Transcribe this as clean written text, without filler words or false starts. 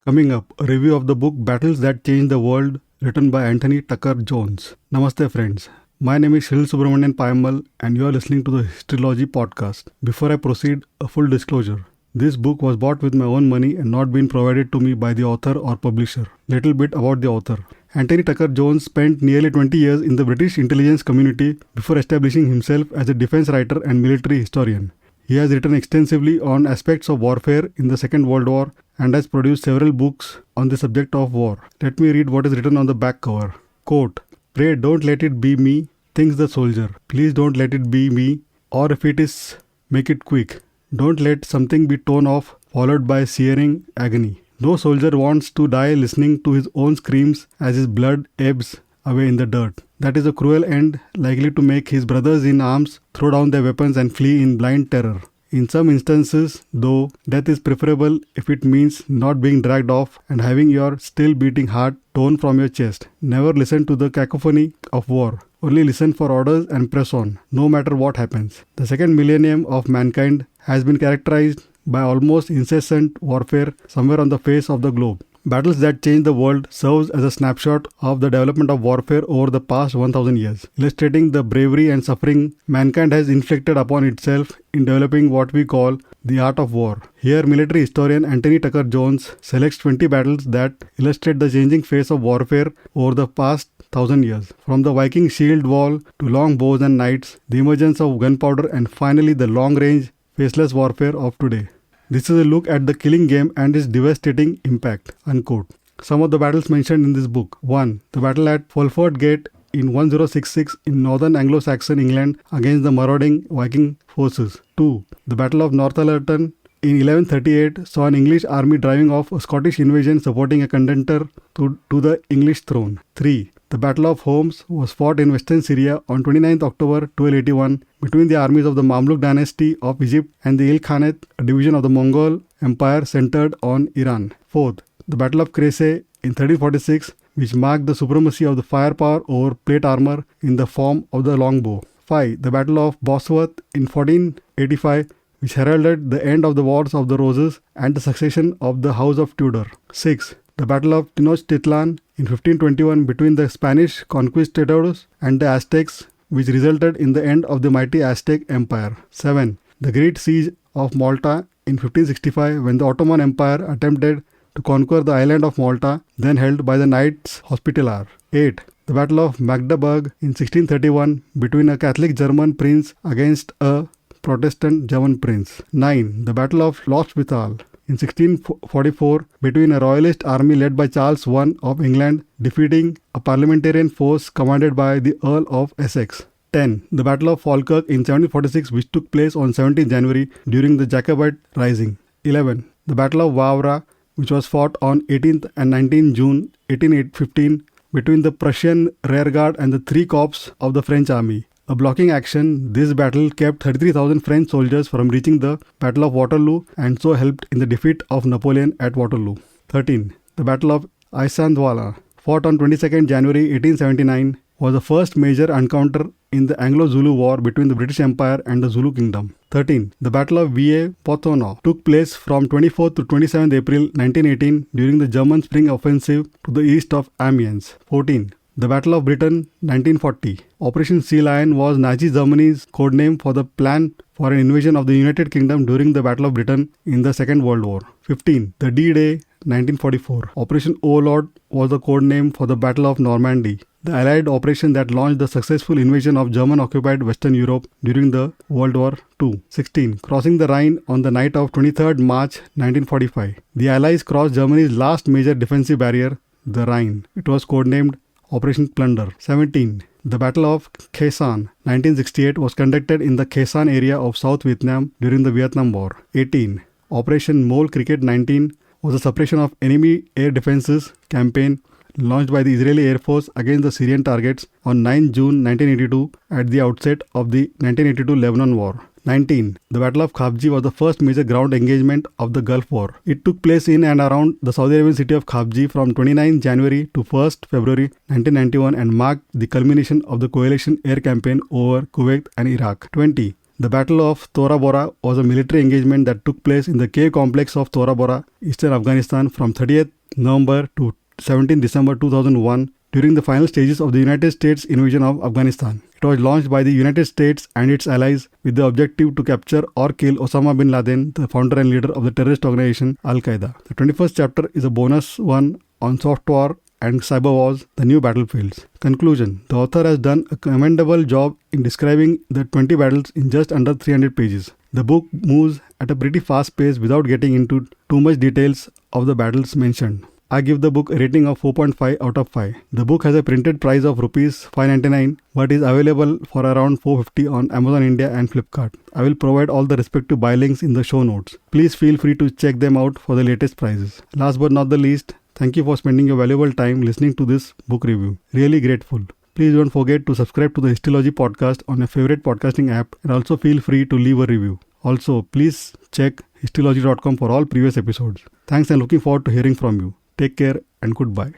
Coming up, a review of the book Battles That Changed the World, written by Anthony Tucker Jones. Namaste, friends. My name is Shil Subramanian Payamal, and you are listening to the Historylogy podcast. Before I proceed, a full disclosure. This book was bought with my own money and not been provided to me by the author or publisher. Little bit about the author. Anthony Tucker Jones spent nearly 20 years in the British intelligence community before establishing himself as a defense writer and military historian. He has written extensively on aspects of warfare in the Second World War and has produced several books on the subject of war. Let me read what is written on the back cover. Quote, "Pray don't let it be me, thinks the soldier. Please don't let it be me, or if it is, make it quick. Don't let something be torn off, followed by searing agony. No soldier wants to die listening to his own screams as his blood ebbs away in the dirt. That is a cruel end, likely to make his brothers in arms throw down their weapons and flee in blind terror. In some instances, though, death is preferable if it means not being dragged off and having your still beating heart torn from your chest. Never listen to the cacophony of war. Only listen for orders and press on, no matter what happens. The second millennium of mankind has been characterized by almost incessant warfare somewhere on the face of the globe. Battles That Changed the World serves as a snapshot of the development of warfare over the past 1000 years, illustrating the bravery and suffering mankind has inflicted upon itself in developing what we call the art of war. Here, military historian Anthony Tucker Jones selects 20 battles that illustrate the changing face of warfare over the past 1000 years. From the Viking shield wall to long bows and knights, the emergence of gunpowder, and finally the long-range, faceless warfare of today. This is a look at the killing game and its devastating impact." Unquote. Some of the battles mentioned in this book. 1. The battle at Fulford Gate in 1066 in northern Anglo-Saxon England against the marauding Viking forces. 2. The Battle of Northallerton in 1138 saw an English army driving off a Scottish invasion supporting a contender to the English throne. 3. The Battle of Homs was fought in western Syria on 29 October 1281 between the armies of the Mamluk dynasty of Egypt and the Ilkhanate, a division of the Mongol Empire centered on Iran. 4th, the Battle of Crécy in 1346, which marked the supremacy of the firepower over plate armor in the form of the longbow. 5. The Battle of Bosworth in 1485, which heralded the end of the Wars of the Roses and the succession of the House of Tudor. 6. The Battle of Tenochtitlan in 1521 between the Spanish conquistadors and the Aztecs, which resulted in the end of the mighty Aztec Empire. 7. The Great Siege of Malta in 1565 when the Ottoman Empire attempted to conquer the island of Malta, then held by the Knights Hospitaller. 8. The Battle of Magdeburg in 1631 between a Catholic German prince against a Protestant German prince. 9. The Battle of Lostwithiel in 1644 between a royalist army led by Charles I of England defeating a parliamentarian force commanded by the Earl of Essex. 10. The Battle of Falkirk in 1746, which took place on 17 January during the Jacobite Rising. 11. The Battle of Wavre, which was fought on 18th and 19th June 1815 between the Prussian rearguard and the three corps of the French army. A blocking action, this battle kept 33,000 French soldiers from reaching the Battle of Waterloo and so helped in the defeat of Napoleon at Waterloo. 13. The Battle of Isandlwana, fought on 22nd January 1879, was the first major encounter in the Anglo-Zulu War between the British Empire and the Zulu Kingdom. 13. The Battle of Vie Potono took place from 24th to 27th April 1918 during the German Spring Offensive to the east of Amiens. 14. The Battle of Britain, 1940. Operation Sea Lion was Nazi Germany's codename for the plan for an invasion of the United Kingdom during the Battle of Britain in the Second World War. 15. The D-Day, 1944. Operation Overlord was the codename for the Battle of Normandy, the Allied operation that launched the successful invasion of German-occupied Western Europe during the World War II. 16. Crossing the Rhine on the night of 23rd March 1945. The Allies crossed Germany's last major defensive barrier, the Rhine. It was codenamed Operation Plunder. 17. The Battle of Khe Sanh, 1968, was conducted in the Khe Sanh area of South Vietnam during the Vietnam War. 18. Operation Mole Cricket 19 was a suppression of enemy air defenses campaign launched by the Israeli Air Force against the Syrian targets on 9 June 1982 at the outset of the 1982 Lebanon War. 19. The Battle of Khafji was the first major ground engagement of the Gulf War. It took place in and around the Saudi Arabian city of Khafji from 29 January to 1st February 1991 and marked the culmination of the coalition air campaign over Kuwait and Iraq. 20. The Battle of Tora Bora was a military engagement that took place in the cave complex of Tora Bora, eastern Afghanistan from 30th November to 17 December 2001 during the final stages of the United States invasion of Afghanistan. It was launched by the United States and its allies with the objective to capture or kill Osama bin Laden, the founder and leader of the terrorist organization Al-Qaeda. The 21st chapter is a bonus one on soft war and cyber wars, the new battlefields. Conclusion. The author has done a commendable job in describing the 20 battles in just under 300 pages. The book moves at a pretty fast pace without getting into too much details of the battles mentioned. I give the book a rating of 4.5 out of 5. The book has a printed price of Rs 599 but is available for around 450 on Amazon India and Flipkart. I will provide all the respective buy links in the show notes. Please feel free to check them out for the latest prices. Last but not the least, thank you for spending your valuable time listening to this book review. Really grateful. Please don't forget to subscribe to the Histology podcast on your favorite podcasting app and also feel free to leave a review. Also, please check histology.com for all previous episodes. Thanks and looking forward to hearing from you. Take care and goodbye.